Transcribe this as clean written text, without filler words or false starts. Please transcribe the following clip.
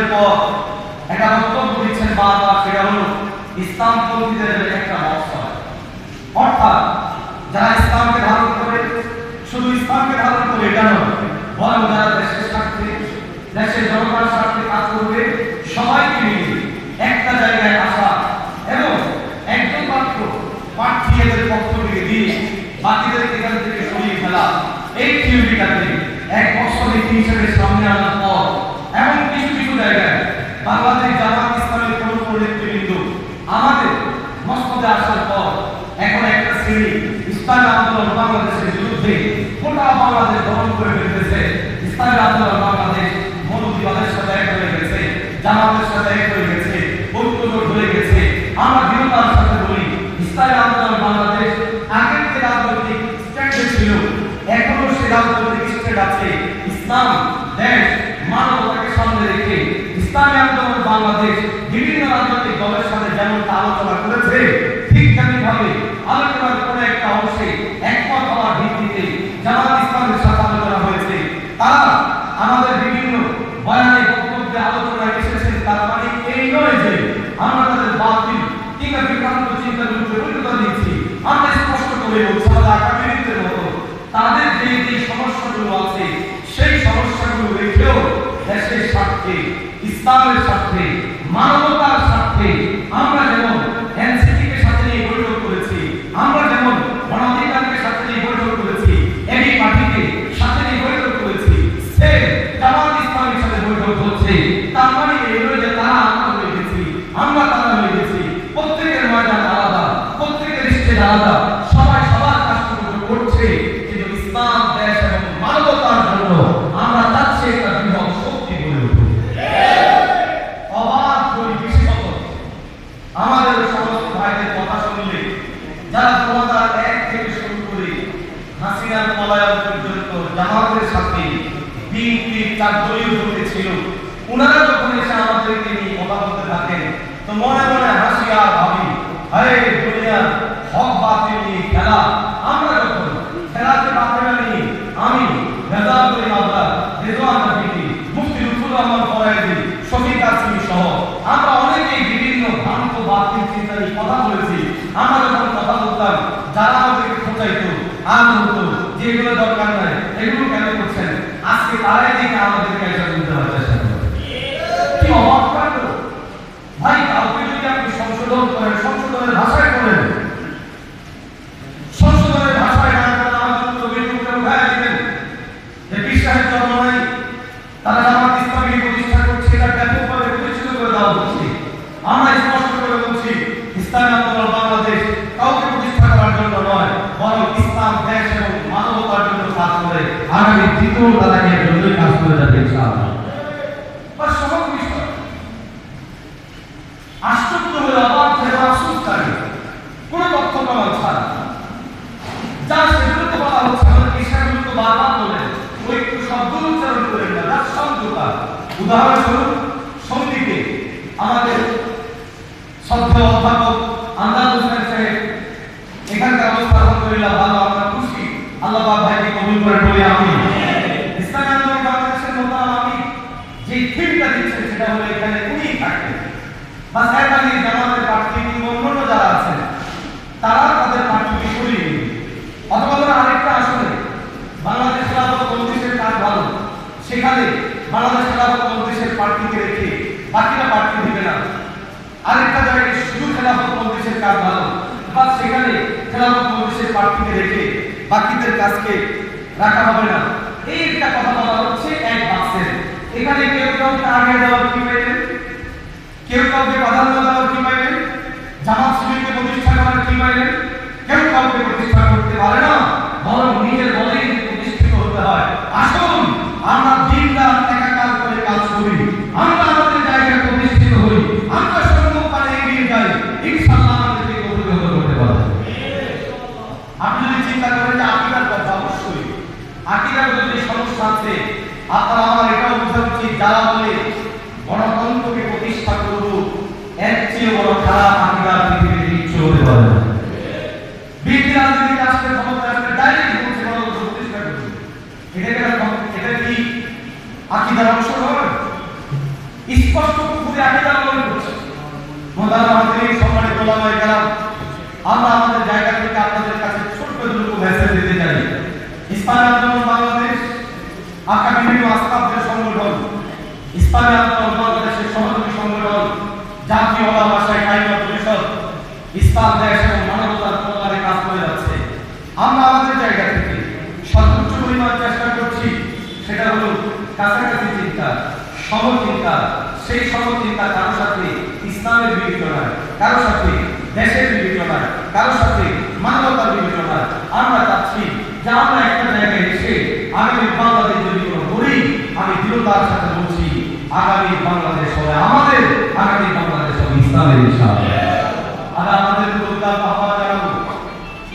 বিভাজনের পর একটা বক্তব্য দিচ্ছেন বারবার, সেটা হলো ইসলামপন্থীদের একটা মতবাদ। অর্থাৎ যারা ইসলামকে ধারণ করে, শুধু ইসলামকে ধারণ করে এটা নয়, বরং যারা দেশের স্বার্থে, দেশের জনতার স্বার্থে কাজ করবে, সবাইকে নিয়ে একটা জায়গায় আসা এবং একজন মাত্র প্রার্থীদের পক্ষ থেকে দিয়ে বাকিদের এখান থেকে সরিয়ে ফেলা, এই থিওরিটাকে এক বছর নীতি হিসেবে সামনে আনার পর এমন কিছু কিছু জায়গায় বাংলাদেশ জামাত ইসলামের প্রমুখ নেতৃবৃন্দ আমাদের মসনদে আসার পর এখন একটা শ্রেণী ইসলামী আন্দোলন বাংলাদেশের বিরুদ্ধে গোটা বাংলাদেশ দমন করে ফেলতেছে। ইসলামী আন্দোলন বাংলাদেশ মৌলবাদের সাথে এক হয়ে গেছে, জামাতের সাথে এক হয়ে গেছে, ঐক্যজোট হয়ে গেছে। আমরা দৃঢ়তার সাথে বলি, ইসলামী আন্দোলন বাংলাদেশ আগের যে রাজনৈতিক স্ট্যান্ডে ছিল, এখনো সে রাজনৈতিক স্ট্যান্ড আছে। ইসলাম, দেশ, মানবতাকে সামনে রেখে ইসলামী আন্দোলন বাংলাদেশ বিভিন্ন রাজনৈতিক দলের সাথে যেমন আলোচনা করেছে, ঠিক তেমনিভাবে আলোচনার কোনো একটা অংশে একমত হওয়ার ভিত্তিতে জামাত ইসলামের সাথে আলোচনা হয়েছে। তারা আমাদের বিভিন্ন বয়ানে বক্তব্যে আলোচনায় এসেছেন। তার মানে এই নয় যে আমরা তাদের বাতিল কিংবা বিভ্রান্ত চিন্তার বিরুদ্ধে বৈধতা দিচ্ছি। আমরা স্পষ্ট করে বলছি, আমাদের আকাবিরদের মতো তাদের যে যে সমস্যাগুলো আছে, সেই সমস্যাগুলো রেখেও দেশের স্বার্থে, ইসলামের স্বার্থে, মানবতার স্বার্থে আমরা যেমন এনসিপিকে সাথে নিয়ে বৈঠক করেছি, আমরা যেমন গণঅধিকারকে সাথে নিয়ে বৈঠক করেছি, এবি পার্টিকে সাথে নিয়ে বৈঠক করেছি, সে জামাত ইসলামের সাথে বৈঠক হচ্ছে। তার মানে এই নয় যে তারা আমরা হয়ে গেছি, আমরা তারা হয়ে গেছি। প্রত্যেকের ময়দান আলাদা, প্রত্যেকের স্টেজ আলাদা, সবাই সবার কাজগুলো করছে, কিন্তু ইসলাম, দেশ এবং মানবতার জন্য আমরা চাচ্ছি একটা বৃহৎ শক্তি গড়ে উঠুক। অবাক করি বিশেষত আমাদের সমস্ত ভাইদের কথা শুনলে, যারা 2001 থেকে শুরু করে হাসিনার পলায়ন পর্যন্ত জামাতের সাথে বিএনপির 4 দলীয় জোটে ছিল, ওনারা যখন এসে আমাদেরকে নিয়ে কথা বলতে থাকেন, তো মনে মনে হাসি আর ভাবি, আরে দুনিয়ার হক বাতিল নিয়ে খেলা। আমরা যখন খেলাতে বাতিল নিয়ে আমি মেধাব করি, আমরা রেজওয়ান হাফিজি, মুফতি লুৎফুর রহমান ফরায়েদি, শফিক আসমি সহ আমরা অনেকেই বিভিন্ন ভ্রান্ত বাতিল চিন্তা নিয়ে কথা বলেছি। আমরা যখন কথা বলতাম, যারা আমাদেরকে খোঁচাইতো আর বলতো যে এগুলো দরকার নাই, এগুলো কেন করছেন, আজকে তারাই দেখে আমাদেরকে এসব বলতে পারছে। কি অবাক কাণ্ড ভাই! কাউকে যদি আপনি সংশোধন করেন, সংশোধনের ভাষায় করেন, সংশোধনের ভাষায় না করেন, আমাদের তো বেটুকে উঠায় দিবেন যে বিশ্বাসের জন্ম নাই, তারা জামাত ইসলামী প্রতিষ্ঠা করছে, এটা ব্যাপকভাবে প্রতিষ্ঠিত করে দেওয়া হচ্ছে। আমরা স্পষ্ট করে বলছি, ইসলামী আন্দোলন বাংলাদেশ কাউকে প্রতিষ্ঠা করার জন্য নয়, বরং ইসলাম, দেশ এবং মানবতার জন্য কাজ করে আগামী দ্বিতীয় তালাকের জন্যই কাজ করে যাবে ইনশাআল্লাহ। বাস সহজ বিষয়। আশ্চর্য হয়ে অবাক হয়ে আফসোস থাকে কোনো তথ্য প্রমাণ ছাড়া যা সেগুলো তো বলা হচ্ছে, আমাদের বিষয়গুলো তো বারবার বলেন, ওই শব্দ উচ্চারণ করেন না, যার সংযোগা। উদাহরণস্বরূপ সঙ্গীতে আমাদের শ্রদ্ধেয় অধ্যাপক আন্দাজ হোসেন সাহেব, এখানকার অবস্থা আলহামদুলিল্লাহ ভালো, আমরা খুশি। আল্লাহ পাক ভাইকে কবুল করে বলি আমি। ইসলামী আন্দোলন বাংলাদেশের মতো আমি যে থিমটা দিচ্ছেন, সেটা হলো এখানে উনি থাকবেন বা সাহেবানি জামাতের প্রার্থী কিংবা অন্যান্য যারা আছেন, তারা তাদের প্রার্থীকে সরিয়ে নেবে। অথবা আরেকটা আসলে বাংলাদেশ খেলাফত মজলিসের কাজ ভালো, সেখানে বাংলাদেশ খেলাফত মজলিসের প্রার্থীকে রেখে বাকিরা প্রার্থী দিবে না। আরেকটা জায়গায় শুধু খেলাফত মজলিসের কাজ ভালো, বা সেখানে খেলাফত মজলিসের প্রার্থীকে রেখে বাকিদের কাজকে রাখা হবে না। এই একটা কথা বলা হচ্ছে এক বাক্সের। এখানে কেউ কাউকে আগে দেওয়ার কি পাইলেন, কেউ কাউকে প্রাধান্য দেওয়ার কি পাইলেন, জামাত শিবিরকে প্রতিষ্ঠা করার কি পাইলেন? কেউ কাউকে প্রতিষ্ঠা করতে পারে না, বরং নিজের বলেই প্রতিষ্ঠিত হতে হয়। আসুন আমরা দিন রাত একাকার করে কাজ করি, আমরা আমাদের জায়গায় প্রতিষ্ঠিত হই, আমরা সম্মুখপানে এগিয়ে যাই, ইনশাআল্লাহ আমাদেরকে প্রতিহত করতে পারবে। আপনি যদি চিন্তা করেন যে আকীদার কথা, অবশ্যই আকীদার যদি সমস্যা আছে, আপনারা আমার এটাও বোঝা উচিত, যারা বলে গণতন্ত্রকে প্রতিষ্ঠা করব, এর চেয়ে বড় খারাপ আকীদার পৃথিবীতে কিছু হতে পারে না। বিএনপি রাজনীতিতে আসলে ক্ষমতা আসলে ডাইরেক্ট বলছে গণতন্ত্র প্রতিষ্ঠা করব, এটা কি আকীদার অংশ নয়? স্পষ্ট খুবই আকিদা মনে করছে। মোহতারাম হাজিরিন, সম্মানিত ওলামায়ে কেরাম, আমরা আমাদের জায়গা থেকে আপনাদের কাছে ছোট্ট দুটো মেসেজ দিতে চাই। ইসলামী আন্দোলন বাংলাদেশ আকা বিভিন্ন আস্তাবদের সংগঠন, ইসলামী আন্দোলন বাংলাদেশের সহযোগী সংগঠন, জাতীয় ওলামা শাইখাইনা পরিষদ ইসলাম দেশ এবং মানবতার কল্যাণে কাজ করে যাচ্ছে। আমরা আমাদের জায়গা থেকে সর্বোচ্চ পরিমাণ চেষ্টা করছি, সেটা হলো কাছাকাছি চিন্তা, সমচিন্তা। সেই সমচিন্তা কারোর সাথে ইসলামের বিরোধী নয়, কারোর সাথে দেশের বিরোধী নয়, কারোর সাথে মানবতার বিরোধী নয়। আমরা চাচ্ছি যে আমরা একটা জায়গায় এসে আগামী বাংলাদেশ যদি কোনো করি, আমি দৃঢ়তার সাথে বলছি আগামী বাংলাদেশ হবে আমাদের, আগামী বাংলাদেশ হবে ইসলামের ইনশাআল্লাহ।